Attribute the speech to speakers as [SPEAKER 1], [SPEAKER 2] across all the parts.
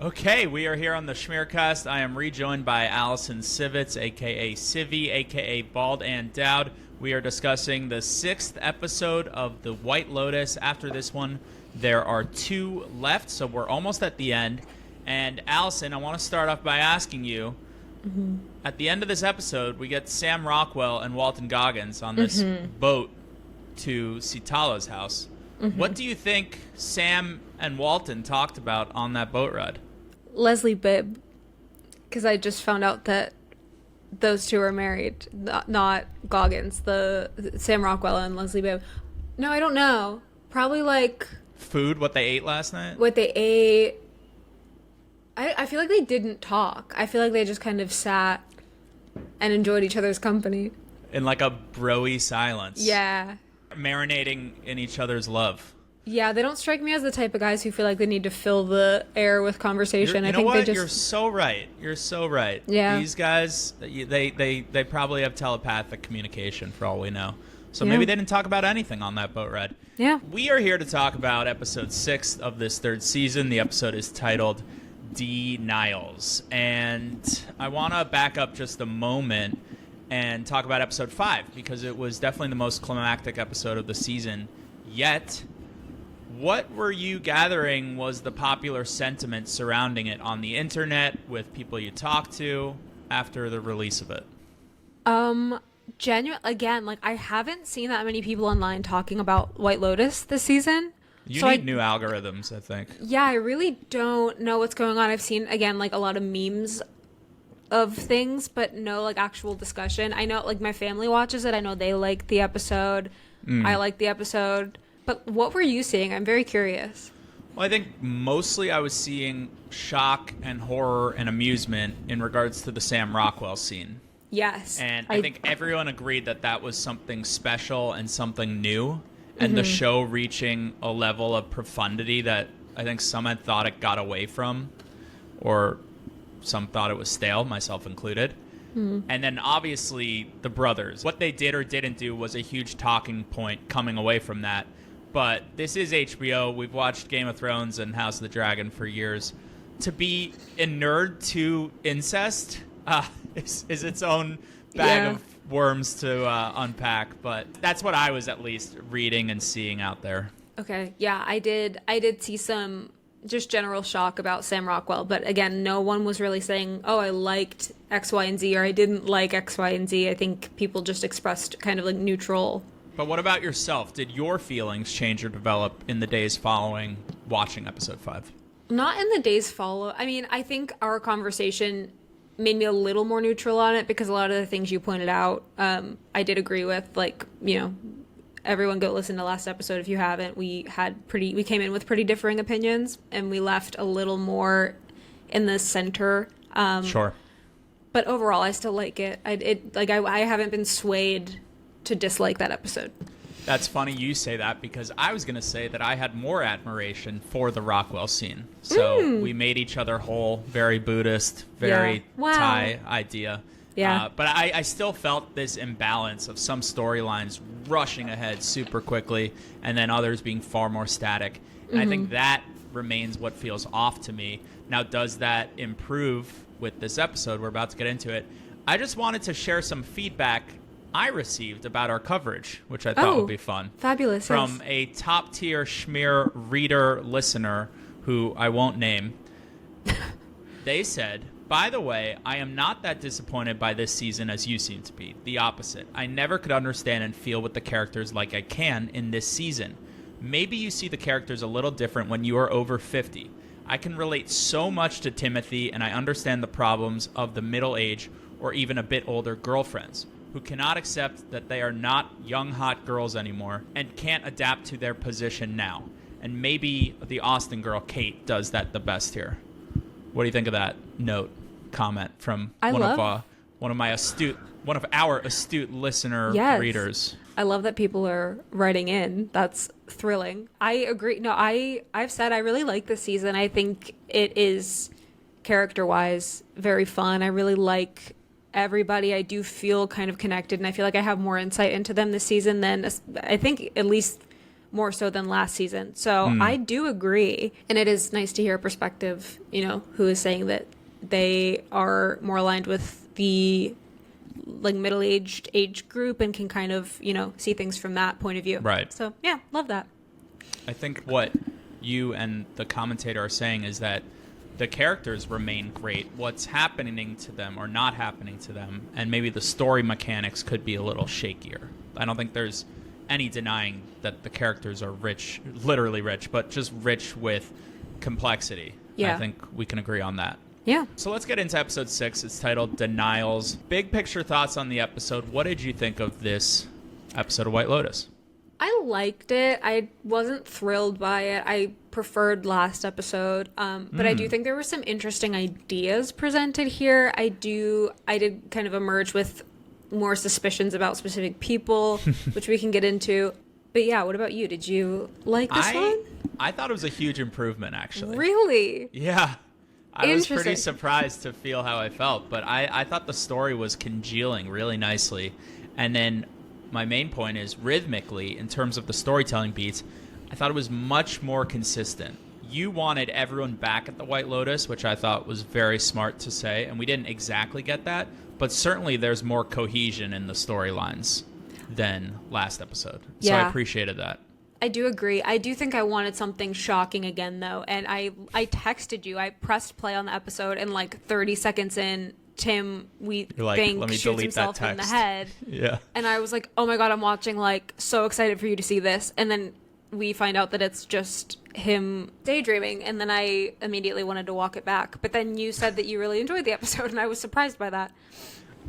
[SPEAKER 1] Okay, we are here on the SchmearCast. I am rejoined by Alison Sivitz, a.k.a. Civvy, a.k.a. Bald and Dowd. We are discussing the 6th episode of the White Lotus. After this one, there are 2 left, so we're almost at the end. And Alison, I want to start off by asking you, at the end of this episode, we get Sam Rockwell and Walton Goggins on this boat to Sitala's house. What do you think Sam and Walton talked about on that boat ride?
[SPEAKER 2] Leslie Bibb, because I just found out that those two are married, not Goggins, the Sam Rockwell and Leslie Bibb. No, I don't know. Probably like
[SPEAKER 1] food, what they ate last night?
[SPEAKER 2] What they ate. I feel like they didn't talk. I feel like they just kind of sat and enjoyed each other's company.
[SPEAKER 1] In like a bro-y silence.
[SPEAKER 2] Yeah.
[SPEAKER 1] Marinating in each other's love.
[SPEAKER 2] Yeah, they don't strike me as the type of guys who feel like they need to fill the air with conversation.
[SPEAKER 1] You know what? You're so right. You're so right.
[SPEAKER 2] Yeah.
[SPEAKER 1] These guys, they probably have telepathic communication for all we know. So maybe they didn't talk about anything on that boat ride.
[SPEAKER 2] Yeah.
[SPEAKER 1] We are here to talk about episode 6 of this 3rd season. The episode is titled Denials. And I want to back up just a moment and talk about episode 5 because it was definitely the most climactic episode of the season yet. What were you gathering was the popular sentiment surrounding it on the internet with people you talked to after the release of it?
[SPEAKER 2] Again, like I haven't seen that many people online talking about White Lotus this season.
[SPEAKER 1] You need new algorithms, I think.
[SPEAKER 2] Yeah, I really don't know what's going on. I've seen, again, like a lot of memes of things, but no like actual discussion. I know like my family watches it. I know they like the episode. I like the episode. But what were you seeing? I'm very curious.
[SPEAKER 1] Well, I think mostly I was seeing shock and horror and amusement in regards to the Sam Rockwell scene.
[SPEAKER 2] Yes.
[SPEAKER 1] And I think everyone agreed that that was something special and something new. And the show reaching a level of profundity that I think some had thought it got away from. Or some thought it was stale, myself included. And then obviously the brothers. What they did or didn't do was a huge talking point coming away from that. But this is HBO. We've watched Game of Thrones and House of the Dragon for years. To be inured to incest is its own bag of worms to unpack. But that's what I was at least reading and seeing out there.
[SPEAKER 2] Okay. Yeah, I did see some just general shock about Sam Rockwell. But again, no one was really saying, oh, I liked X, Y, and Z, or I didn't like X, Y, and Z. I think people just expressed kind of like neutral.
[SPEAKER 1] But what about yourself? Did your feelings change or develop in the days following watching episode 5?
[SPEAKER 2] Not in the days follow. I mean, I think our conversation made me a little more neutral on it because a lot of the things you pointed out, I did agree with. Like, you know, everyone go listen to last episode if you haven't. We came in with pretty differing opinions, and we left a little more in the center.
[SPEAKER 1] Sure.
[SPEAKER 2] But overall, I still like it. I haven't been swayed to dislike that episode.
[SPEAKER 1] That's funny you say that because I was going to say that I had more admiration for the Rockwell scene. So we made each other whole, very Buddhist, very Thai idea.
[SPEAKER 2] Yeah.
[SPEAKER 1] But I still felt this imbalance of some storylines rushing ahead super quickly and then others being far more static. And I think that remains what feels off to me. Now, does that improve with this episode? We're about to get into it. I just wanted to share some feedback I received about our coverage, which I thought would be fun.
[SPEAKER 2] Fabulous.
[SPEAKER 1] From a top-tier Schmear reader listener who I won't name. They said, by the way, I am not that disappointed by this season as you seem to be. The opposite. I never could understand and feel with the characters like I can in this season. Maybe you see the characters a little different when you are over 50. I can relate so much to Timothy, and I understand the problems of the middle-aged or even a bit older girlfriends who cannot accept that they are not young, hot girls anymore and can't adapt to their position now. And maybe the Austin girl, Kate, does that the best here. What do you think of that comment from one of our astute listener readers?
[SPEAKER 2] I love that people are writing in. That's thrilling. I agree. No, I've said I really like this season. I think it is character-wise very fun. I really like everybody. I do feel kind of connected, and I feel like I have more insight into them this season than I think at least more so than last season. So I do agree. And it is nice to hear a perspective, who is saying that they are more aligned with the like middle-aged age group and can kind of, see things from that point of view.
[SPEAKER 1] Right.
[SPEAKER 2] So yeah, love that.
[SPEAKER 1] I think what you and the commentator are saying is that the characters remain great. What's happening to them or not happening to them, and maybe the story mechanics could be a little shakier. I don't think there's any denying that the characters are rich, literally rich, but just rich with complexity.
[SPEAKER 2] Yeah.
[SPEAKER 1] I think we can agree on that.
[SPEAKER 2] Yeah.
[SPEAKER 1] So let's get into episode 6. It's titled Denials. Big picture thoughts on the episode. What did you think of this episode of White Lotus?
[SPEAKER 2] I liked it. I wasn't thrilled by it. I preferred last episode. But I do think there were some interesting ideas presented here. I did kind of emerge with more suspicions about specific people, which we can get into. But yeah, what about you? Did you like this one?
[SPEAKER 1] I thought it was a huge improvement, actually.
[SPEAKER 2] Really?
[SPEAKER 1] Yeah. I was pretty surprised to feel how I felt, but I thought the story was congealing really nicely. And then my main point is rhythmically, in terms of the storytelling beats, I thought it was much more consistent. You wanted everyone back at the White Lotus, which I thought was very smart to say, and we didn't exactly get that, but certainly there's more cohesion in the storylines than last episode. So I appreciated that.
[SPEAKER 2] I do agree. I do think I wanted something shocking again, though, and I texted you. I pressed play on the episode, and like 30 seconds in, Tim, think, shoots himself in the head.
[SPEAKER 1] Yeah.
[SPEAKER 2] And I was like, oh my God, I'm watching, like, so excited for you to see this. And then we find out that it's just him daydreaming. And then I immediately wanted to walk it back. But then you said that you really enjoyed the episode, and I was surprised by that.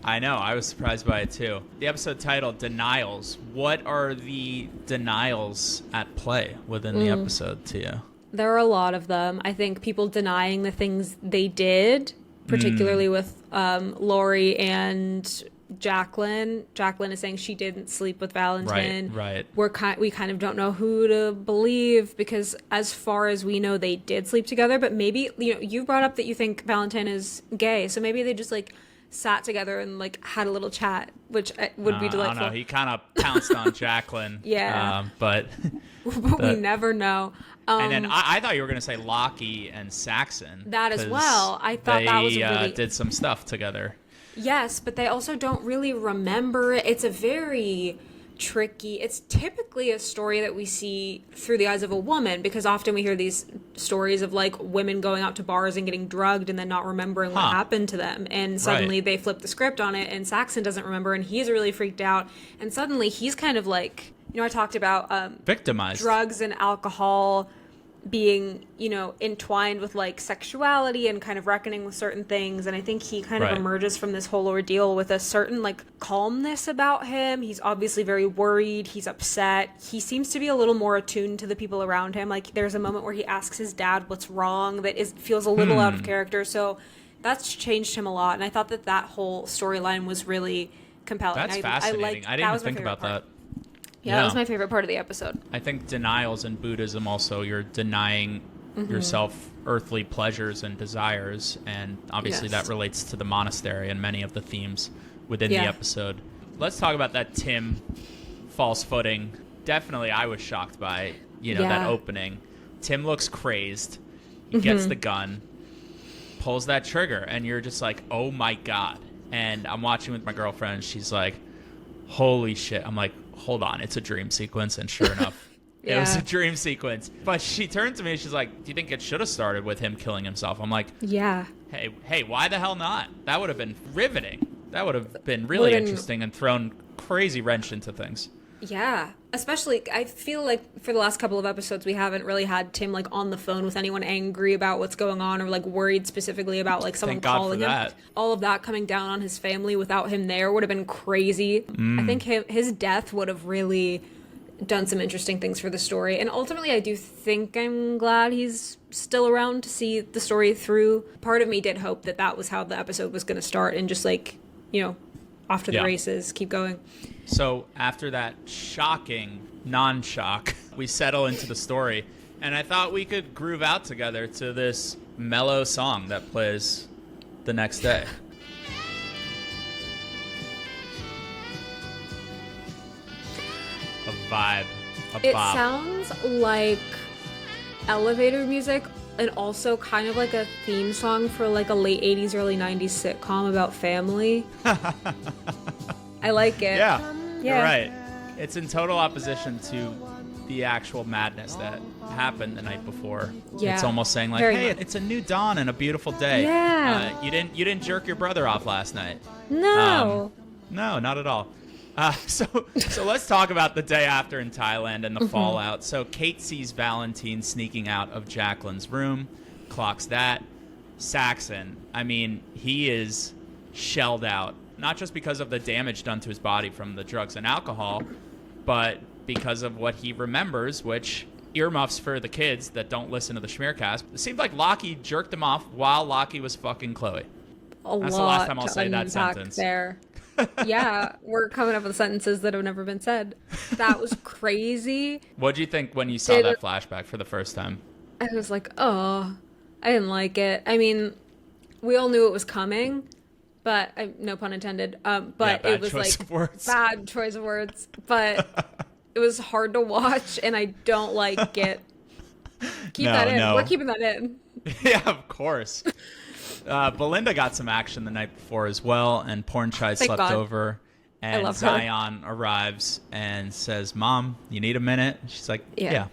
[SPEAKER 1] I know. I was surprised by it, too. The episode titled Denials. What are the denials at play within the episode to you?
[SPEAKER 2] There are a lot of them. I think people denying the things they did, particularly with Laurie and Jacqueline. Jacqueline is saying she didn't sleep with Valentin.
[SPEAKER 1] Right.
[SPEAKER 2] We kind of don't know who to believe because as far as we know, they did sleep together. But maybe, you brought up that you think Valentin is gay. So maybe they just like sat together and like had a little chat, which would be delightful.
[SPEAKER 1] I don't know. He kind of pounced on Jacqueline.
[SPEAKER 2] Yeah.
[SPEAKER 1] But
[SPEAKER 2] we never know.
[SPEAKER 1] And then I thought you were going to say Lockie and Saxon.
[SPEAKER 2] That as well. I thought that was
[SPEAKER 1] they did some stuff together.
[SPEAKER 2] Yes, but they also don't really remember it. It's a very tricky. It's typically a story that we see through the eyes of a woman because often we hear these stories of like women going out to bars and getting drugged and then not remembering what happened to them. And suddenly they flip the script on it and Saxon doesn't remember and he's really freaked out. And suddenly he's kind of like, I talked about
[SPEAKER 1] victimized
[SPEAKER 2] drugs and alcohol being, entwined with like sexuality and kind of reckoning with certain things. And I think he kind of emerges from this whole ordeal with a certain like calmness about him. He's obviously very worried. He's upset. He seems to be a little more attuned to the people around him. Like there's a moment where he asks his dad what's wrong feels a little out of character. So that's changed him a lot. And I thought that whole storyline was really compelling.
[SPEAKER 1] That's fascinating. I didn't even think about that.
[SPEAKER 2] Yeah, that was my favorite part of the episode.
[SPEAKER 1] I think denials in Buddhism also, you're denying yourself earthly pleasures and desires, and obviously that relates to the monastery and many of the themes within the episode. Let's talk about that Tim false footing. Definitely I was shocked by, that opening. Tim looks crazed. He gets the gun, pulls that trigger, and you're just like, oh my God. And I'm watching with my girlfriend, and she's like, holy shit. I'm like, hold on, it's a dream sequence, and sure enough, it was a dream sequence. But she turned to me and she's like, do you think it should have started with him killing himself? I'm like, hey, why the hell not? That would have been riveting. That would have been really interesting and thrown crazy wrench into things.
[SPEAKER 2] Yeah, especially I feel like for the last couple of episodes we haven't really had Tim like on the phone with anyone angry about what's going on or like worried specifically about like someone calling him. All of that coming down on his family without him there would have been crazy. I think his death would have really done some interesting things for the story. And ultimately I do think I'm glad he's still around to see the story through. Part of me did hope that was how the episode was going to start and just like, off to the races, keep going.
[SPEAKER 1] So after that shocking non-shock, we settle into the story. And I thought we could groove out together to this mellow song that plays the next day. A vibe.
[SPEAKER 2] It
[SPEAKER 1] bop.
[SPEAKER 2] sounds like elevator music and also kind of like a theme song for like a late 80s, early 90s sitcom about family. I like it.
[SPEAKER 1] Yeah, you're right. It's in total opposition to the actual madness that happened the night before.
[SPEAKER 2] Yeah.
[SPEAKER 1] It's almost saying like, hey, it's a new dawn and a beautiful day.
[SPEAKER 2] Yeah.
[SPEAKER 1] You didn't jerk your brother off last night.
[SPEAKER 2] No.
[SPEAKER 1] No, not at all. So let's talk about the day after in Thailand and the fallout. So Kate sees Valentine sneaking out of Jacqueline's room, clocks that. Saxon, I mean, he is shelled out, not just because of the damage done to his body from the drugs and alcohol, but because of what he remembers, which earmuffs for the kids that don't listen to the SchmearCast. It seemed like Lockie jerked him off while Lockie was fucking Chloe. That's the last time I'll say that sentence.
[SPEAKER 2] There. Yeah, we're coming up with sentences that have never been said. That was crazy.
[SPEAKER 1] What did you think when you saw that flashback for the first time?
[SPEAKER 2] I was like, oh, I didn't like it. I mean, we all knew it was coming, but no pun intended. But it was like bad choice of words. But it was hard to watch, and I don't like it. Keep that in. We're keeping that in.
[SPEAKER 1] Yeah, of course. Belinda got some action the night before as well, and Pornchai slept over. And Zion arrives and says, "Mom, you need a minute?" She's like, "Yeah."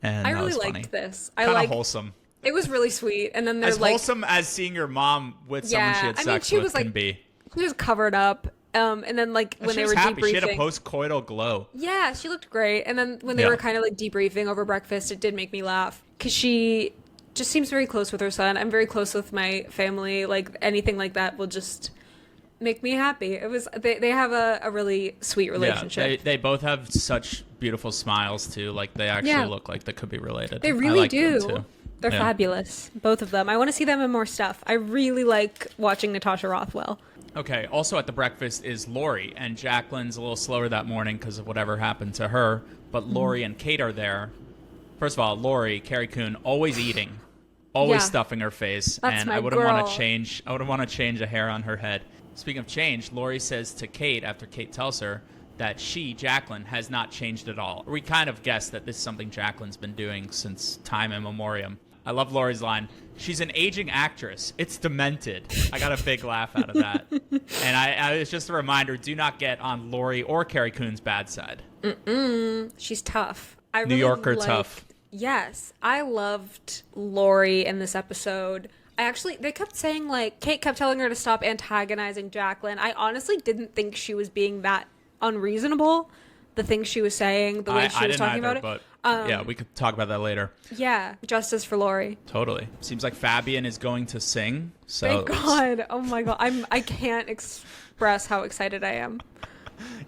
[SPEAKER 1] And
[SPEAKER 2] I really liked this.
[SPEAKER 1] Kind of wholesome.
[SPEAKER 2] It was really sweet. And then there's
[SPEAKER 1] as wholesome as seeing your mom with someone she had sex with can be.
[SPEAKER 2] She was covered up. And then like when they were
[SPEAKER 1] happy.
[SPEAKER 2] debriefing,
[SPEAKER 1] she had a post-coital glow.
[SPEAKER 2] Yeah, she looked great. And then when they were kind of like debriefing over breakfast, it did make me laugh because she just seems very close with her son. I'm very close with my family. Like anything like that will just make me happy. It was they have a really sweet relationship.
[SPEAKER 1] Yeah, they both have such beautiful smiles too. Like they actually look like they could be related.
[SPEAKER 2] They really do. They're fabulous, both of them. I want to see them in more stuff. I really like watching Natasha Rothwell.
[SPEAKER 1] Okay, also at the breakfast is Laurie, and Jacqueline's a little slower that morning because of whatever happened to her, but Laurie and Kate are there. First of all, Laurie, Carrie Coon, always eating, always stuffing her face, and I wouldn't want to change a hair on her head. Speaking of change, Laurie says to Kate, after Kate tells her, that she, Jacqueline, has not changed at all. We kind of guessed that this is something Jacqueline's been doing since time immemorial. I love Laurie's line. She's an aging actress. It's demented. I got a big laugh out of that. And I was just a reminder, do not get on Laurie or Carrie Coon's bad side.
[SPEAKER 2] She's tough.
[SPEAKER 1] New Yorker tough.
[SPEAKER 2] Yes. I loved Laurie in this episode. They kept saying, like, Kate kept telling her to stop antagonizing Jacqueline. I honestly didn't think she was being that unreasonable. The things she was saying, the way she was talking about it.
[SPEAKER 1] But yeah, we could talk about that later.
[SPEAKER 2] Yeah, justice for Laurie.
[SPEAKER 1] Totally. Seems like Fabian is going to sing. So
[SPEAKER 2] thank God. Oh my God. I can't express how excited I am.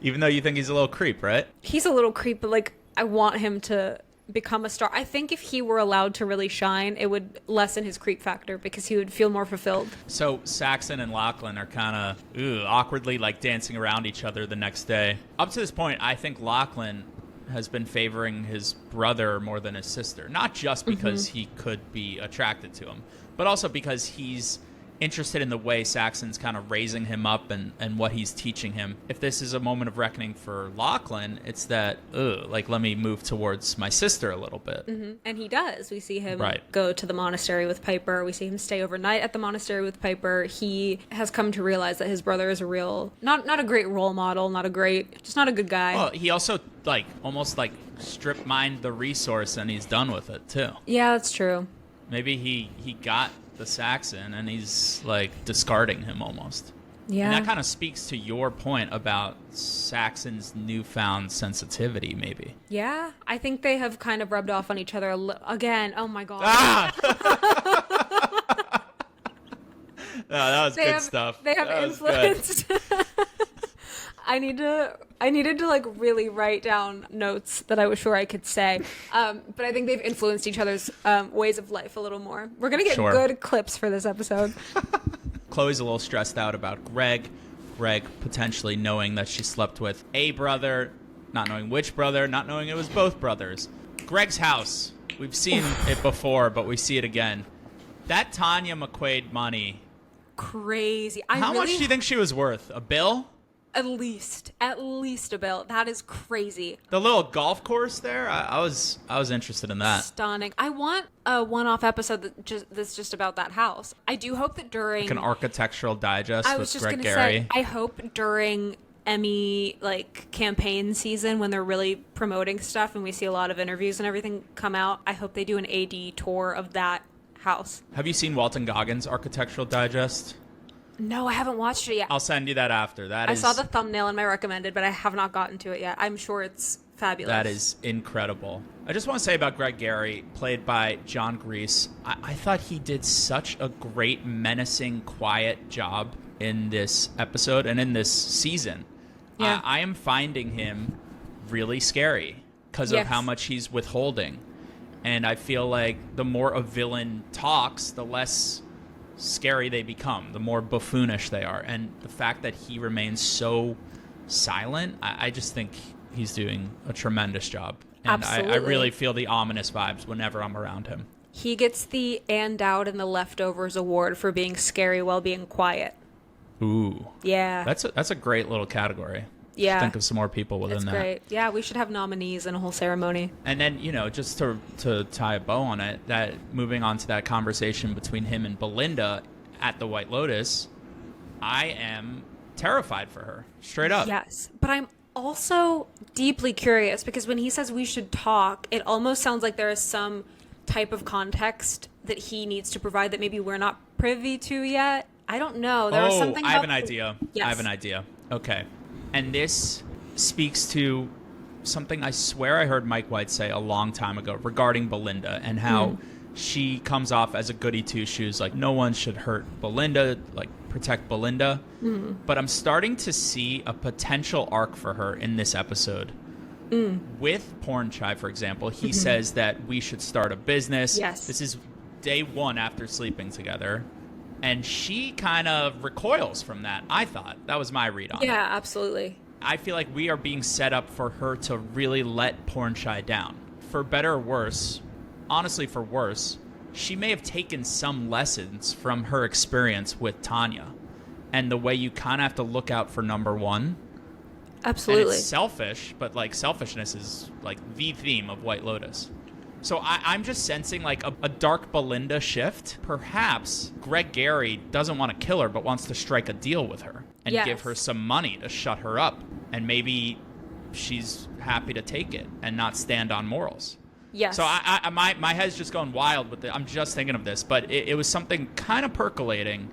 [SPEAKER 1] Even though you think he's a little creep, right?
[SPEAKER 2] He's a little creep, but like I want him to become a star. I think if he were allowed to really shine, it would lessen his creep factor because he would feel more fulfilled. So
[SPEAKER 1] Saxon and Lachlan are kind of awkwardly like dancing around each other the next day. Up to this point, I think Lachlan has been favoring his brother more than his sister. Not just because he could be attracted to him, but also because he's interested in the way Saxon's kind of raising him up and what he's teaching him. If this is a moment of reckoning for Lachlan, it's that, let me move towards my sister a little bit.
[SPEAKER 2] And he does. We see him go to the monastery with Piper. We see him stay overnight at the monastery with Piper. He has come to realize that his brother is a real, not a great role model, just not a good guy.
[SPEAKER 1] Well, he also almost strip mined the resource and he's done with it too.
[SPEAKER 2] Yeah, that's true.
[SPEAKER 1] Maybe he got the Saxon and he's discarding him almost.
[SPEAKER 2] Yeah.
[SPEAKER 1] And that kind of speaks to your point about Saxon's newfound sensitivity, maybe.
[SPEAKER 2] Yeah, I think they have kind of rubbed off on each other again. Oh my God.
[SPEAKER 1] No, that was good stuff.
[SPEAKER 2] They have influenced. I needed to really write down notes that I was sure I could say. But I think they've influenced each other's ways of life a little more. We're going to get good clips for this episode.
[SPEAKER 1] Chloe's a little stressed out about Greg. Greg potentially knowing that she slept with a brother, not knowing which brother, not knowing it was both brothers. Greg's house. We've seen it before, but we see it again. That Tanya McQuaid money.
[SPEAKER 2] Crazy.
[SPEAKER 1] How much do you think she was worth? A bill?
[SPEAKER 2] At least a bill. That is crazy.
[SPEAKER 1] The little golf course there, I was interested in that.
[SPEAKER 2] Stunning. I want a one-off episode that's just about that house. I do hope that during
[SPEAKER 1] Like an architectural digest
[SPEAKER 2] I was
[SPEAKER 1] with
[SPEAKER 2] just
[SPEAKER 1] Greg
[SPEAKER 2] gonna
[SPEAKER 1] Gary.
[SPEAKER 2] say, I hope during Emmy like campaign season when they're really promoting stuff and we see a lot of interviews and everything come out, I hope they do an AD tour of that house.
[SPEAKER 1] Have you seen Walton Goggins' architectural digest?
[SPEAKER 2] No, I haven't watched it yet.
[SPEAKER 1] I'll send you that after.
[SPEAKER 2] I saw the thumbnail in my recommended, but I have not gotten to it yet. I'm sure it's fabulous.
[SPEAKER 1] That is incredible. I just want to say about Greg Gary, played by John Grease, I thought he did such a great, menacing, quiet job in this episode and in this season.
[SPEAKER 2] Yeah.
[SPEAKER 1] I am finding him really scary because of how much he's withholding. And I feel like the more a villain talks, the less scary they become, the more buffoonish they are. And the fact that he remains so silent, I just think he's doing a tremendous job. And I really feel the ominous vibes whenever I'm around him.
[SPEAKER 2] He gets the And Out and the Leftovers award for being scary while being quiet.
[SPEAKER 1] Ooh.
[SPEAKER 2] Yeah.
[SPEAKER 1] That's a great little category.
[SPEAKER 2] Yeah.
[SPEAKER 1] Think of some more people within that.
[SPEAKER 2] That's great. Yeah, we should have nominees in a whole ceremony.
[SPEAKER 1] And then, just to tie a bow on it, that moving on to that conversation between him and Belinda at the White Lotus, I am terrified for her, straight up.
[SPEAKER 2] Yes, but I'm also deeply curious because when he says we should talk, it almost sounds like there is some type of context that he needs to provide that maybe we're not privy to yet. I don't know. There was something
[SPEAKER 1] I have an idea.
[SPEAKER 2] Yes.
[SPEAKER 1] I have an idea. Okay. And this speaks to something I swear I heard Mike White say a long time ago regarding Belinda and how she comes off as a goody two-shoes, like no one should hurt Belinda, like protect Belinda. But I'm starting to see a potential arc for her in this episode. With Porn Chai, for example, he says that we should start a business.
[SPEAKER 2] Yes.
[SPEAKER 1] This is day one after sleeping together. And she kind of recoils from that, I thought. That was my read on it.
[SPEAKER 2] Yeah, absolutely.
[SPEAKER 1] I feel like we are being set up for her to really let Porn Chai down. For better or worse, honestly for worse, she may have taken some lessons from her experience with Tanya. And the way you kind of have to look out for number one.
[SPEAKER 2] Absolutely.
[SPEAKER 1] And it's selfish, but like selfishness is like the theme of White Lotus. So I'm just sensing like a dark Belinda shift. Perhaps Greg Gary doesn't want to kill her, but wants to strike a deal with her and give her some money to shut her up. And maybe she's happy to take it and not stand on morals.
[SPEAKER 2] Yes.
[SPEAKER 1] So my head's just going wild with it. I'm just thinking of this, but it was something kind of percolating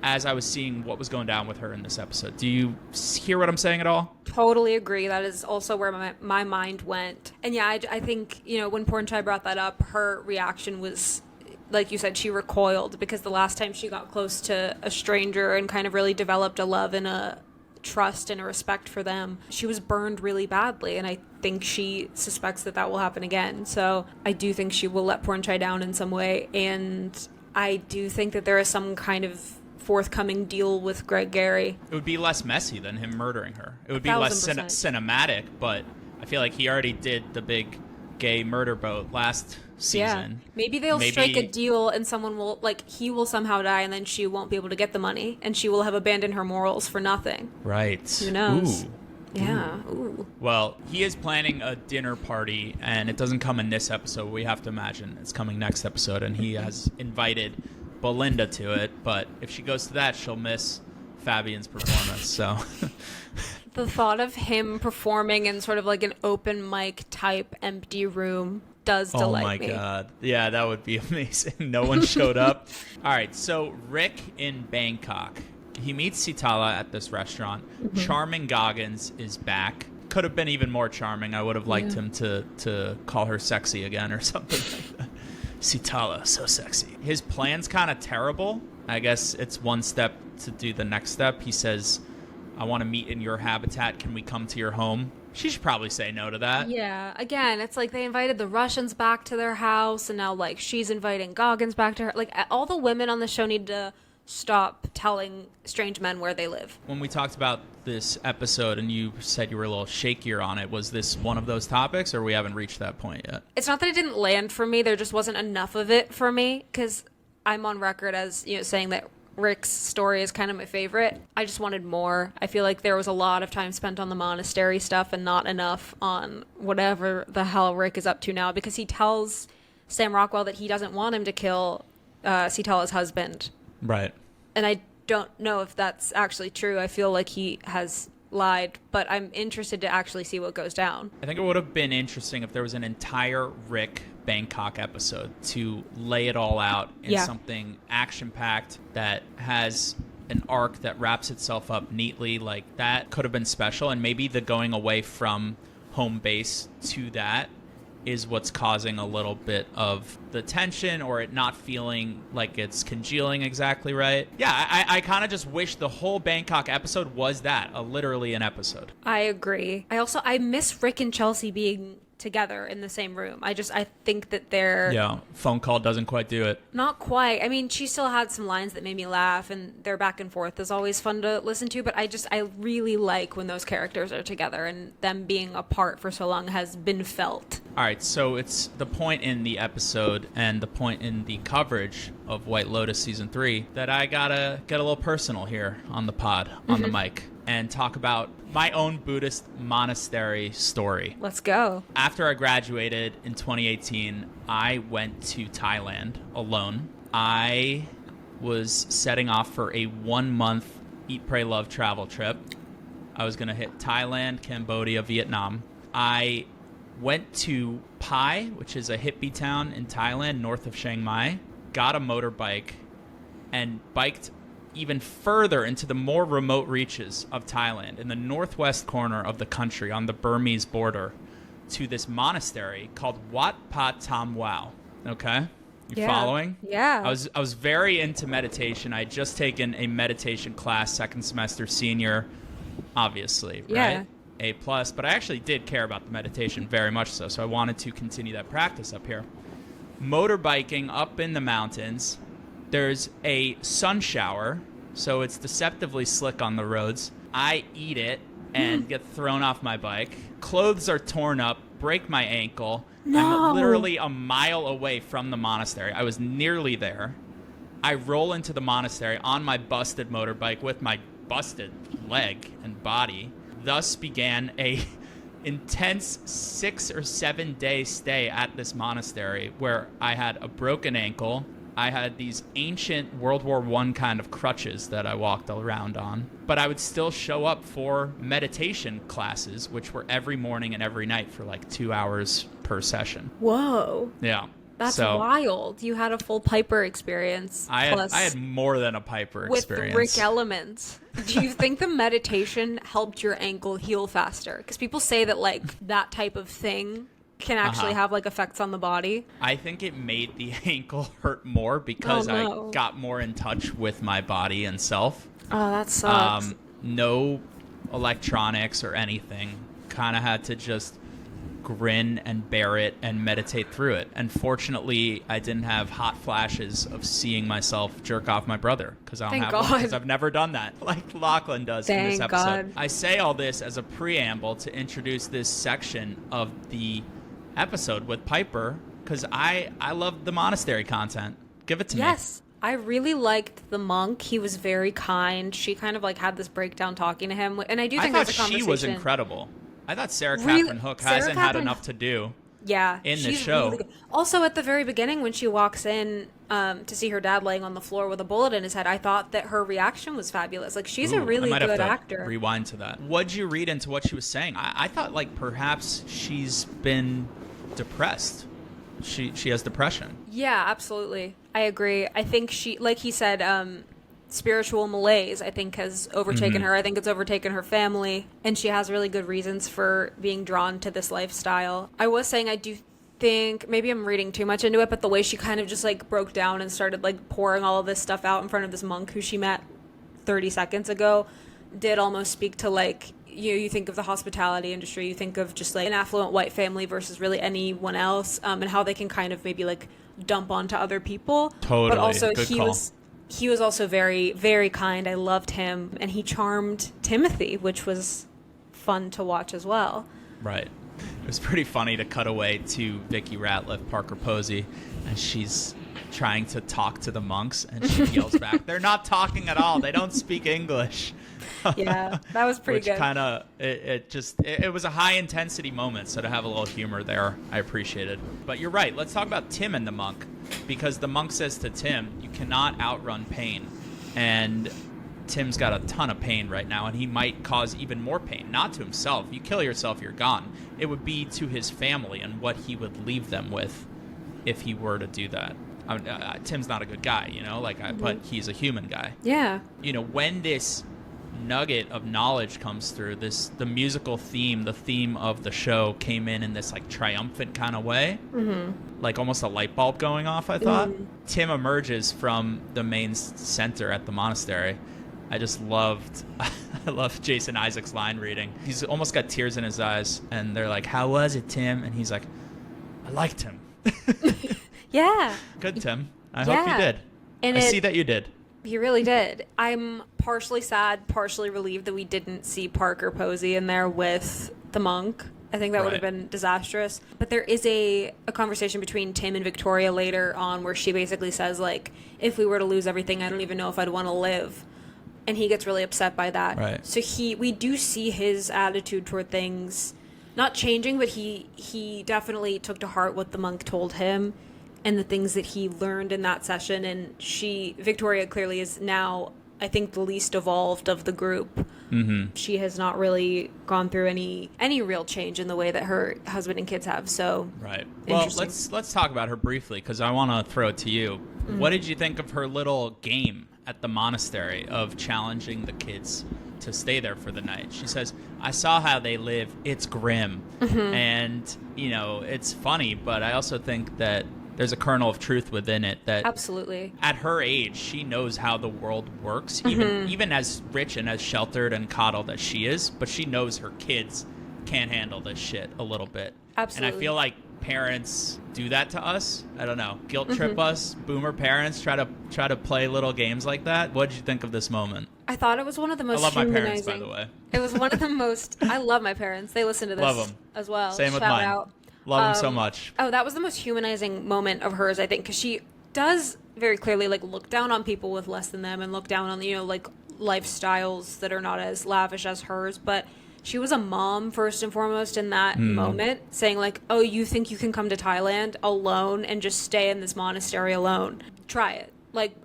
[SPEAKER 1] as I was seeing what was going down with her in this episode. Do you hear what I'm saying at all?
[SPEAKER 2] Totally agree. That is also where my mind went. And yeah, I think, when Porn Chai brought that up, her reaction was, like you said, she recoiled because the last time she got close to a stranger and kind of really developed a love and a trust and a respect for them, she was burned really badly. And I think she suspects that will happen again. So I do think she will let Porn Chai down in some way. And I do think that there is some kind of forthcoming deal with Greg Gary.
[SPEAKER 1] It would be less messy than him murdering her. It would be less cinematic, but I feel like he already did the big gay murder boat last season.
[SPEAKER 2] Yeah. Maybe they'll strike a deal and someone will, he will somehow die and then she won't be able to get the money and she will have abandoned her morals for nothing.
[SPEAKER 1] Right.
[SPEAKER 2] Who knows?
[SPEAKER 1] Ooh.
[SPEAKER 2] Yeah. Ooh.
[SPEAKER 1] Well, he is planning a dinner party and it doesn't come in this episode. We have to imagine it's coming next episode, and he has invited Belinda to it, but if she goes to that, she'll miss Fabian's performance. So
[SPEAKER 2] the thought of him performing in sort of like an open mic type empty room does delight me.
[SPEAKER 1] Oh my god. Yeah, that would be amazing. No one showed up. All right, so Rick in Bangkok. He meets Sitala at this restaurant. Charming Goggins is back. Could have been even more charming. I would have liked him to call her sexy again or something like that. Sitala, so sexy. His plan's kind of terrible. I guess it's one step to do the next step. He says, I want to meet in your habitat. Can we come to your home? She should probably say no to that.
[SPEAKER 2] Yeah. Again, it's like they invited the Russians back to their house, and now she's inviting Goggins back to her. All the women on the show need to stop telling strange men where they live.
[SPEAKER 1] When we talked about this episode and you said you were a little shakier on it, was this one of those topics, or we haven't reached that point yet?
[SPEAKER 2] It's not that it didn't land for me. There just wasn't enough of it for me, because I'm on record as saying that Rick's story is kind of my favorite. I just wanted more. I feel like there was a lot of time spent on the monastery stuff and not enough on whatever the hell Rick is up to now, because he tells Sam Rockwell that he doesn't want him to kill Sitala's husband.
[SPEAKER 1] Right.
[SPEAKER 2] And I don't know if that's actually true. I feel like he has lied, but I'm interested to actually see what goes down.
[SPEAKER 1] I think it would have been interesting if there was an entire Rick Bangkok episode to lay it all out in something action-packed that has an arc that wraps itself up neatly. Like, that could have been special, and maybe the going away from home base to that is what's causing a little bit of the tension, or it not feeling like it's congealing exactly right. Yeah, I kind of just wish the whole Bangkok episode was that, literally an episode.
[SPEAKER 2] I agree. I miss Rick and Chelsea being together in the same room. I think that they're...
[SPEAKER 1] Yeah, phone call doesn't quite do it.
[SPEAKER 2] Not quite. I mean, she still had some lines that made me laugh, and their back and forth is always fun to listen to, but I really like when those characters are together, and them being apart for so long has been felt.
[SPEAKER 1] All right, so it's the point in the episode and the point in the coverage of White Lotus Season 3 that I gotta get a little personal here on the pod, on the mic, and talk about my own Buddhist monastery story.
[SPEAKER 2] Let's go.
[SPEAKER 1] After I graduated in 2018, I went to Thailand alone. I was setting off for a 1-month Eat, Pray, Love travel trip. I was going to hit Thailand, Cambodia, Vietnam. I went to Pai, which is a hippie town in Thailand, north of Chiang Mai, got a motorbike, and biked even further into the more remote reaches of Thailand, in the northwest corner of the country on the Burmese border, to this monastery called Wat Pat Tam Wao. Okay? You following?
[SPEAKER 2] Yeah.
[SPEAKER 1] I was very into meditation. I had just taken a meditation class, second semester senior, obviously, right? A+, but I actually did care about the meditation very much so I wanted to continue that practice up here. Motorbiking up in the mountains. There's a sun shower, so it's deceptively slick on the roads. I eat it and get thrown off my bike. Clothes are torn up, break my ankle.
[SPEAKER 2] No.
[SPEAKER 1] I'm literally a mile away from the monastery. I was nearly there. I roll into the monastery on my busted motorbike with my busted leg and body. Thus began a intense 6 or 7 day stay at this monastery where I had a broken ankle. I had these ancient World War I kind of crutches that I walked around on. But I would still show up for meditation classes, which were every morning and every night for like 2 hours per session.
[SPEAKER 2] Whoa.
[SPEAKER 1] Yeah.
[SPEAKER 2] That's wild. You had a full Piper experience.
[SPEAKER 1] I had more than a Piper experience.
[SPEAKER 2] With Rick elements. Do you think the meditation helped your ankle heal faster? Because people say that like that type of thing can actually have like effects on the body.
[SPEAKER 1] I think it made the ankle hurt more because I got more in touch with my body and self.
[SPEAKER 2] Oh, that sucks.
[SPEAKER 1] No electronics or anything. Kind of had to just grin and bear it and meditate through it. And fortunately, I didn't have hot flashes of seeing myself jerk off my brother because I don't have one, because I've never done that like Lachlan does in this episode. God. I say all this as a preamble to introduce this section of the episode with Piper because I love the monastery content. Give it to me.
[SPEAKER 2] Yes. I really liked the monk. He was very kind. She kind of like had this breakdown talking to him. And I do think there's a conversation.
[SPEAKER 1] She was incredible. I thought Sarah Catherine Hook hasn't had enough to do in this show. Really
[SPEAKER 2] also, at the very beginning, when she walks in to see her dad laying on the floor with a bullet in his head, I thought that her reaction was fabulous. Like, she's a really good actor.
[SPEAKER 1] Rewind to that. What'd you read into what she was saying? I thought, like, perhaps she's been depressed. She has depression.
[SPEAKER 2] Yeah, absolutely. I agree. I think she, like he said, spiritual malaise, I think, has overtaken her. I think it's overtaken her family, and she has really good reasons for being drawn to this lifestyle. I was saying I do think, maybe I'm reading too much into it, but the way she kind of just like broke down and started like pouring all of this stuff out in front of this monk who she met 30 seconds ago did almost speak to like, you think of the hospitality industry, you think of just like an affluent white family versus really anyone else, and how they can kind of maybe like dump onto other people.
[SPEAKER 1] Totally.
[SPEAKER 2] But also
[SPEAKER 1] Good
[SPEAKER 2] he
[SPEAKER 1] call.
[SPEAKER 2] He was also very, very kind. I loved him. And he charmed Timothy, which was fun to watch as well.
[SPEAKER 1] Right. It was pretty funny to cut away to Vicky Ratliff, Parker Posey, and she's trying to talk to the monks, and she yells back, "They're not talking at all. They don't speak English."
[SPEAKER 2] Yeah, that was pretty good.
[SPEAKER 1] Which kind of it was a high intensity moment, so to have a little humor there, I appreciated. But you're right. Let's talk about Tim and the monk, because the monk says to Tim, "You cannot outrun pain," and Tim's got a ton of pain right now, and he might cause even more pain. Not to himself. You kill yourself, you're gone. It would be to his family and what he would leave them with if he were to do that. Tim's not a good guy, but he's a human guy.
[SPEAKER 2] Yeah.
[SPEAKER 1] When this nugget of knowledge comes through, the musical theme, the theme of the show came in this like triumphant kind of way, like almost a light bulb going off, I thought. Tim emerges from the main center at the monastery. I love Jason Isaac's line reading. He's almost got tears in his eyes, and they're like, "How was it, Tim?" And he's like, "I liked him."
[SPEAKER 2] Yeah.
[SPEAKER 1] Good, Tim. I hope you did. And I see that you did.
[SPEAKER 2] He really did. I'm partially sad, partially relieved that we didn't see Parker Posey in there with the monk. I think that would have been disastrous. But there is a conversation between Tim and Victoria later on where she basically says, like, if we were to lose everything, I don't even know if I'd want to live. And he gets really upset by that.
[SPEAKER 1] Right.
[SPEAKER 2] So we do see his attitude toward things not changing, but he definitely took to heart what the monk told him and the things that he learned in that session. And Victoria clearly is now, I think, the least evolved of the group. Mm-hmm. She has not really gone through any real change in the way that her husband and kids have. So
[SPEAKER 1] right. Well, let's talk about her briefly, because I want to throw it to you. Mm-hmm. What did you think of her little game at the monastery of challenging the kids to stay there for the night? She says, "I saw how they live. It's grim." Mm-hmm. And, it's funny, but I also think that there's a kernel of truth within it that
[SPEAKER 2] absolutely
[SPEAKER 1] at her age, she knows how the world works, even as rich and as sheltered and coddled as she is, but she knows her kids can't handle this shit a little bit.
[SPEAKER 2] Absolutely.
[SPEAKER 1] And I feel like parents do that to us. I don't know, guilt trip us. Boomer parents try to play little games like that. What did you think of this moment?
[SPEAKER 2] I thought it was one of the most humanizing.
[SPEAKER 1] I love my parents, by the way.
[SPEAKER 2] It was one of the most. I love my parents. They listen to this
[SPEAKER 1] love them
[SPEAKER 2] as well.
[SPEAKER 1] Same with
[SPEAKER 2] Shout
[SPEAKER 1] mine.
[SPEAKER 2] Out.
[SPEAKER 1] Love them so much.
[SPEAKER 2] Oh, that was the most humanizing moment of hers, I think, because she does very clearly look down on people with less than them and look down on lifestyles that are not as lavish as hers, but she was a mom first and foremost in that moment, saying "Oh, you think you can come to Thailand alone and just stay in this monastery alone? Try it.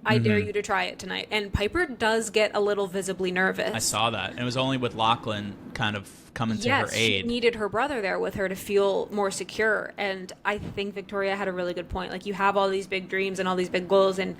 [SPEAKER 2] I dare you to try it tonight." And Piper does get a little visibly nervous.
[SPEAKER 1] I saw that. And it was only with Lachlan kind of coming to her aid.
[SPEAKER 2] She needed her brother there with her to feel more secure. And I think Victoria had a really good point. You have all these big dreams and all these big goals, and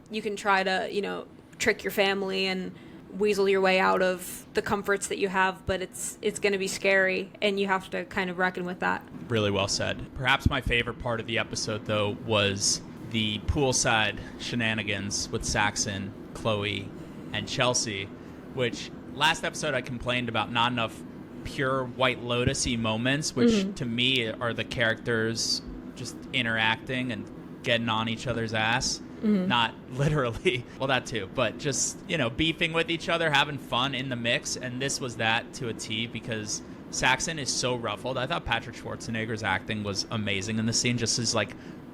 [SPEAKER 2] you can try to, trick your family and weasel your way out of the comforts that you have, but it's going to be scary, and you have to kind of reckon with that.
[SPEAKER 1] Really well said. Perhaps my favorite part of the episode, though, was the poolside shenanigans with Saxon, Chloe, and Chelsea, which last episode I complained about not enough pure White Lotus-y moments, which to me are the characters just interacting and getting on each other's ass. Not literally, well, that too, but just, beefing with each other, having fun in the mix. And this was that to a T, because Saxon is so ruffled. I thought Patrick Schwarzenegger's acting was amazing in the scene, just his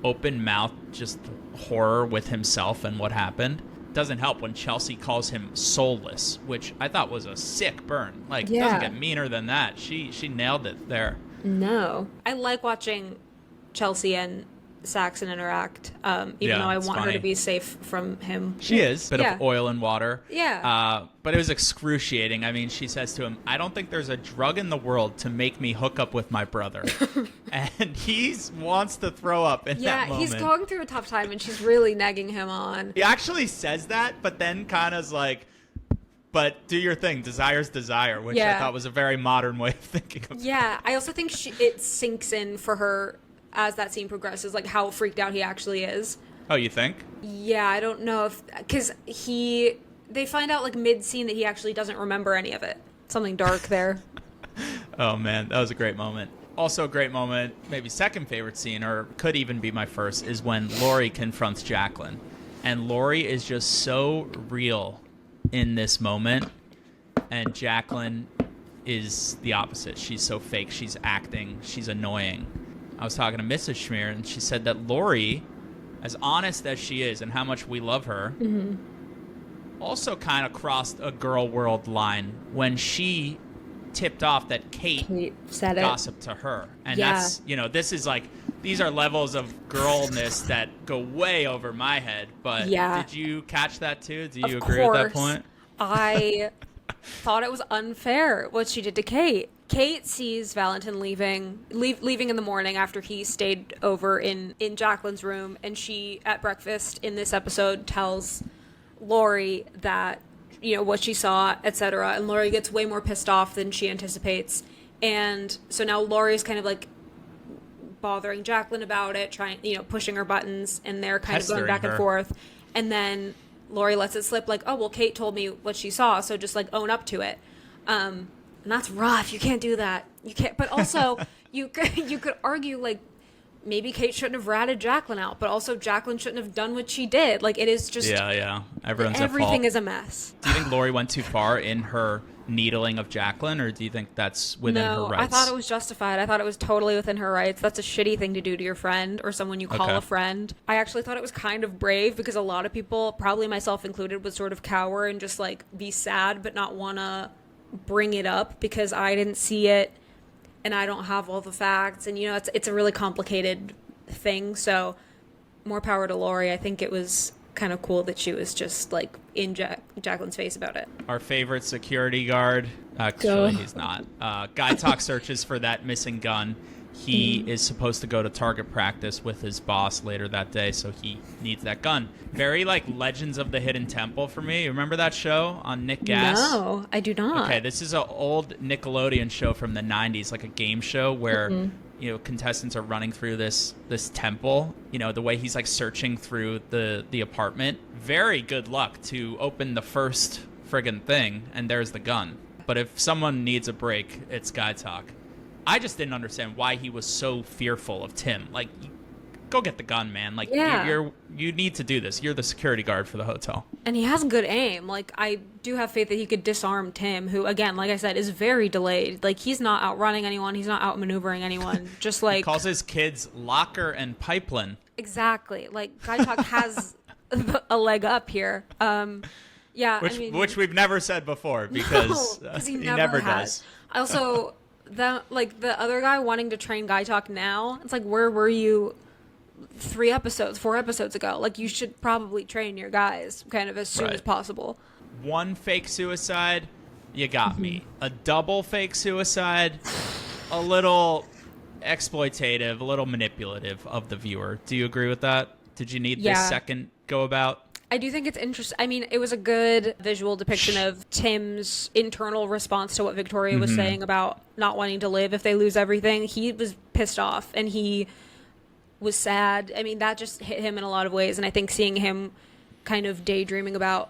[SPEAKER 1] open mouth, just horror with himself and what happened. Doesn't help when Chelsea calls him soulless, which I thought was a sick burn. Doesn't get meaner than that. She nailed it there.
[SPEAKER 2] No. I like watching Chelsea and Saxon interact, even though I want her to be safe from him.
[SPEAKER 1] She is. Bit of oil and water.
[SPEAKER 2] Yeah.
[SPEAKER 1] But it was excruciating. I mean, she says to him, "I don't think there's a drug in the world to make me hook up with my brother." And he wants to throw up in that moment.
[SPEAKER 2] Yeah, he's going through a tough time, and she's really negging him on.
[SPEAKER 1] He actually says that, but then kind of but do your thing. Desire's desire, which I thought was a very modern way of thinking of it.
[SPEAKER 2] Yeah, I also think it sinks in for her as that scene progresses, how freaked out he actually is.
[SPEAKER 1] Oh, you think?
[SPEAKER 2] Yeah, I don't know if... Because they find out, mid-scene that he actually doesn't remember any of it. Something dark there.
[SPEAKER 1] Oh, man, that was a great moment. Also a great moment, maybe second favorite scene, or could even be my first, is when Laurie confronts Jacqueline. And Laurie is just so real in this moment, and Jacqueline is the opposite. She's so fake. She's acting. She's annoying. I was talking to Mrs. Schmear, and she said that Laurie as honest as she is and how much we love her, also kind of crossed a girl world line when she tipped off that Kate
[SPEAKER 2] said it.
[SPEAKER 1] Gossiped to her. And that's, this is like, these are levels of girlness that go way over my head. But did you catch that too? Do you agree with that point?
[SPEAKER 2] I thought it was unfair what she did to Kate. Kate sees Valentin leaving in the morning after he stayed over in Jacqueline's room, and she, at breakfast in this episode, tells Laurie that, what she saw, etc. And Laurie gets way more pissed off than she anticipates. And so now Laurie's kind of like bothering Jacqueline about it, trying, pushing her buttons, and they're kind of going back and forth. And then Laurie lets it slip like, oh, well, Kate told me what she saw, so just like own up to it. And that's rough. You can't do that. You can't. But also, you could argue like maybe Kate shouldn't have ratted Jacqueline out, but also Jacqueline shouldn't have done what she did. Like, it is just everything is a mess.
[SPEAKER 1] Do you think Laurie went too far in her needling of Jacqueline, or do you think that's within her rights?
[SPEAKER 2] I thought it was justified. I thought it was totally within her rights. That's a shitty thing to do to your friend or someone you call a friend. I actually thought it was kind of brave because a lot of people, probably myself included, would sort of cower and just like be sad but not want to bring it up because I didn't see it and I don't have all the facts, and it's a really complicated thing. So more power to Laurie. I think it was kind of cool that she was just like in Jacqueline's face about it.
[SPEAKER 1] Our favorite security guard, actually he's not, Guy Talk searches for that missing gun. He is supposed to go to target practice with his boss later that day, so he needs that gun. Very like Legends of the Hidden Temple for me. You remember that show on Nick Gas?
[SPEAKER 2] No, I do not.
[SPEAKER 1] Okay, this is an old Nickelodeon show from the 90s, like a game show where contestants are running through this temple. The way he's like searching through the apartment. Very good luck to open the first friggin' thing, and there's the gun. But if someone needs a break, it's Guy Talk. I just didn't understand why he was so fearful of Tim. Like, go get the gun, man. Like, you need to do this. You're the security guard for the hotel.
[SPEAKER 2] And he has good aim. Like, I do have faith that he could disarm Tim, who, again, like I said, is very delayed. Like, he's not outrunning anyone. He's not outmaneuvering anyone. Just like...
[SPEAKER 1] He calls his kids Locker and Pipeline.
[SPEAKER 2] Exactly. Like, Guy Talk has a leg up here.
[SPEAKER 1] Which we've never said before because he never does.
[SPEAKER 2] Also... the other guy wanting to train Guy Talk now, it's like, where were you 4 episodes ago? Like, you should probably train your guys kind of as soon as possible. One
[SPEAKER 1] fake suicide, you got me. A double fake suicide, a little exploitative, a little manipulative of the viewer. Do you agree with that? Did you need this second go about?
[SPEAKER 2] I do think it's interesting. I mean, it was a good visual depiction of Tim's internal response to what Victoria was saying about not wanting to live if they lose everything. He was pissed off and he was sad. I mean, that just hit him in a lot of ways. And I think seeing him kind of daydreaming about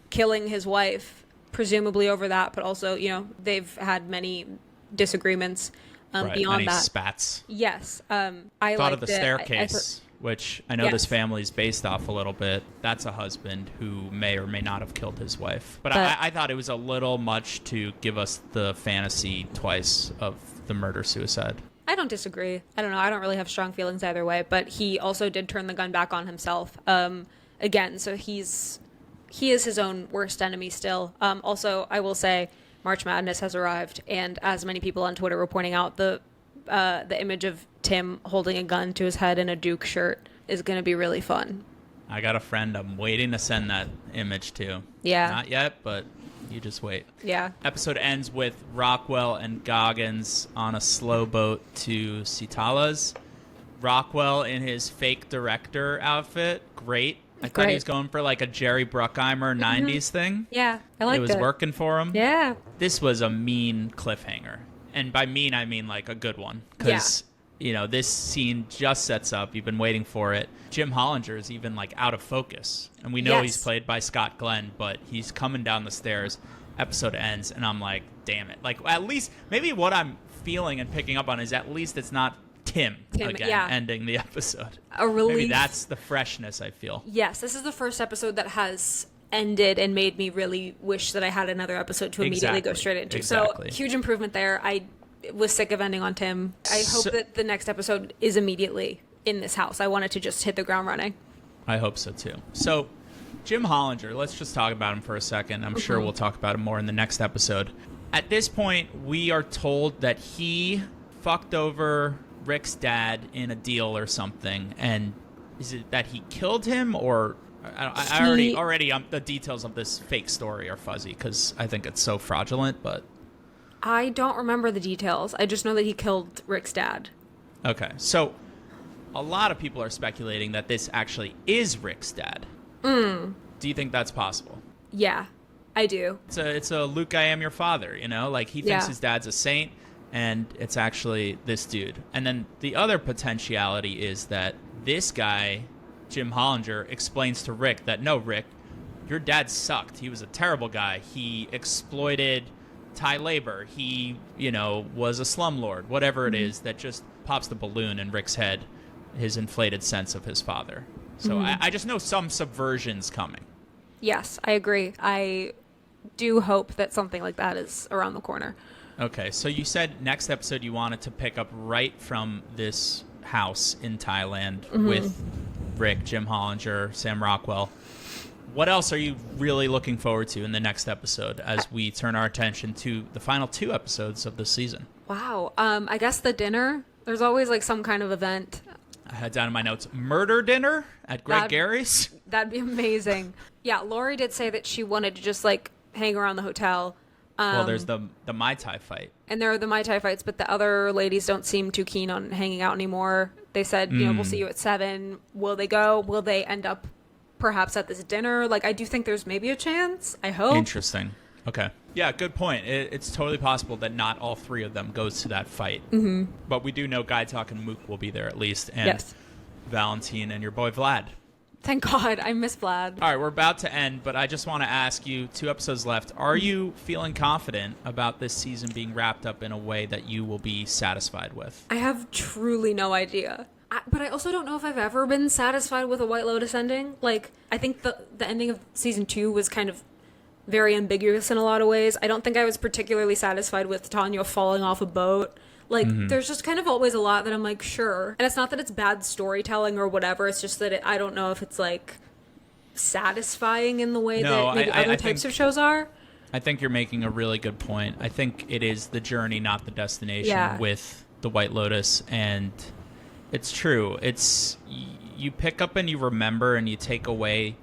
[SPEAKER 2] killing his wife, presumably over that, but also, they've had many disagreements beyond that.
[SPEAKER 1] Spats.
[SPEAKER 2] Yes. I
[SPEAKER 1] thought of the staircase. Which I know this family's based off a little bit. That's a husband who may or may not have killed his wife. But I thought it was a little much to give us the fantasy twice of the murder-suicide.
[SPEAKER 2] I don't disagree. I don't know. I don't really have strong feelings either way. But he also did turn the gun back on himself again. So he is his own worst enemy still. Also, I will say March Madness has arrived. And as many people on Twitter were pointing out, the image of Tim holding a gun to his head in a Duke shirt is going to be really fun.
[SPEAKER 1] I got a friend I'm waiting to send that image to.
[SPEAKER 2] Yeah.
[SPEAKER 1] Not yet, but you just wait.
[SPEAKER 2] Yeah.
[SPEAKER 1] Episode ends with Rockwell and Goggins on a slow boat to Sitala's. Rockwell in his fake director outfit. Great. I thought he was going for like a Jerry Bruckheimer 90s thing.
[SPEAKER 2] Yeah, I liked it.
[SPEAKER 1] It was working for him.
[SPEAKER 2] Yeah.
[SPEAKER 1] This was a mean cliffhanger. And by mean, I mean like a good one. Because, this scene just sets up. You've been waiting for it. Jim Hollinger is even like out of focus. And we know he's played by Scott Glenn, but he's coming down the stairs. Episode ends, and I'm like, damn it. Like, at least, maybe what I'm feeling and picking up on is at least it's not Tim again ending the episode.
[SPEAKER 2] A relief.
[SPEAKER 1] Maybe that's the freshness I feel.
[SPEAKER 2] Yes, this is the first episode that has ended and made me really wish that I had another episode to immediately go straight into.
[SPEAKER 1] Exactly.
[SPEAKER 2] So huge improvement there. I was sick of ending on Tim. I hope that the next episode is immediately in this house. I want it to just hit the ground running.
[SPEAKER 1] I hope so too. So Jim Hollinger, let's just talk about him for a second. I'm sure we'll talk about him more in the next episode. At this point, we are told that he fucked over Rick's dad in a deal or something. And is it that he killed him, or I already the details of this fake story are fuzzy because I think it's so fraudulent, but
[SPEAKER 2] I don't remember the details. I just know that he killed Rick's dad. Okay.
[SPEAKER 1] So a lot of people are speculating that this actually is Rick's dad. Do you think that's possible?
[SPEAKER 2] Yeah, I do.
[SPEAKER 1] It's a Luke, I am your father, you know? Like, he thinks his dad's a saint, and it's actually this dude. And then the other potentiality is that this guy, Jim Hollinger, explains to Rick that, no, Rick, your dad sucked. He was a terrible guy. He exploited Thai labor. He, was a slumlord, whatever it is that just pops the balloon in Rick's head, his inflated sense of his father. So I just know some subversion's coming.
[SPEAKER 2] Yes, I agree. I do hope that something like that is around the corner.
[SPEAKER 1] Okay, so you said next episode you wanted to pick up right from this house in Thailand with Rick, Jim Hollinger, Sam Rockwell. What else are you really looking forward to in the next episode as we turn our attention to the final 2 episodes of this season?
[SPEAKER 2] Wow. I guess the dinner. There's always like some kind of event.
[SPEAKER 1] I had down in my notes, murder dinner at Greg Gary's.
[SPEAKER 2] That'd be amazing. Yeah, Laurie did say that she wanted to just like hang around the hotel.
[SPEAKER 1] Well, there's the Mai Tai fight.
[SPEAKER 2] And there are the Mai Tai fights, but the other ladies don't seem too keen on hanging out anymore. They said, we'll see you at 7. Will they go? Will they end up perhaps at this dinner? Like, I do think there's maybe a chance. I hope.
[SPEAKER 1] Interesting. Okay. Yeah, good point. It's totally possible that not all 3 of them goes to that fight. But we do know Guy Talk and Mook will be there at least. And Valentine and your boy Vlad.
[SPEAKER 2] Thank God. I miss Vlad.
[SPEAKER 1] All right, we're about to end, but I just want to ask you, 2 episodes left. Are you feeling confident about this season being wrapped up in a way that you will be satisfied with?
[SPEAKER 2] I have truly no idea. But I also don't know if I've ever been satisfied with a White Lotus ending. Like, I think the ending of season 2 was kind of very ambiguous in a lot of ways. I don't think I was particularly satisfied with Tanya falling off a boat. Like, there's just kind of always a lot that I'm like, sure. And it's not that it's bad storytelling or whatever. It's just that I don't know if it's, like, satisfying in the way that maybe other types of shows are.
[SPEAKER 1] I think you're making a really good point. I think it is the journey, not the destination with the White Lotus. And it's true. It's you pick up and you remember and you take away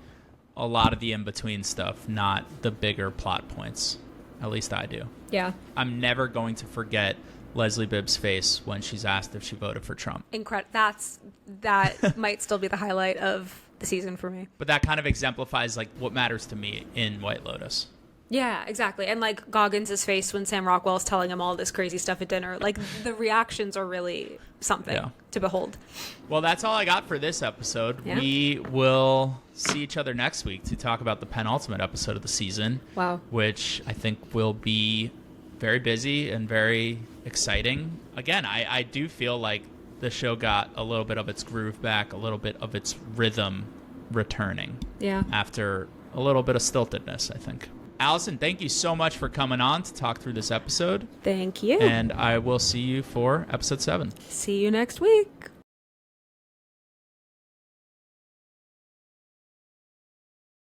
[SPEAKER 1] a lot of the in-between stuff, not the bigger plot points. At least I do. Yeah. I'm never going to forget Leslie Bibb's face when she's asked if she voted for Trump.
[SPEAKER 2] That might still be the highlight of the season for me.
[SPEAKER 1] But that kind of exemplifies like what matters to me in White Lotus.
[SPEAKER 2] Yeah, exactly. And like Goggins' face when Sam Rockwell's telling him all this crazy stuff at dinner. Like the reactions are really something to behold.
[SPEAKER 1] Well, that's all I got for this episode. Yeah. We will see each other next week to talk about the penultimate episode of the season. Wow. Which I think will be very busy and very exciting. Again, I do feel like the show got a little bit of its groove back, a little bit of its rhythm returning. Yeah. After a little bit of stiltedness, I think. Alison, thank you so much for coming on to talk through this episode.
[SPEAKER 2] Thank you.
[SPEAKER 1] And I will see you for episode 7.
[SPEAKER 2] See you next week.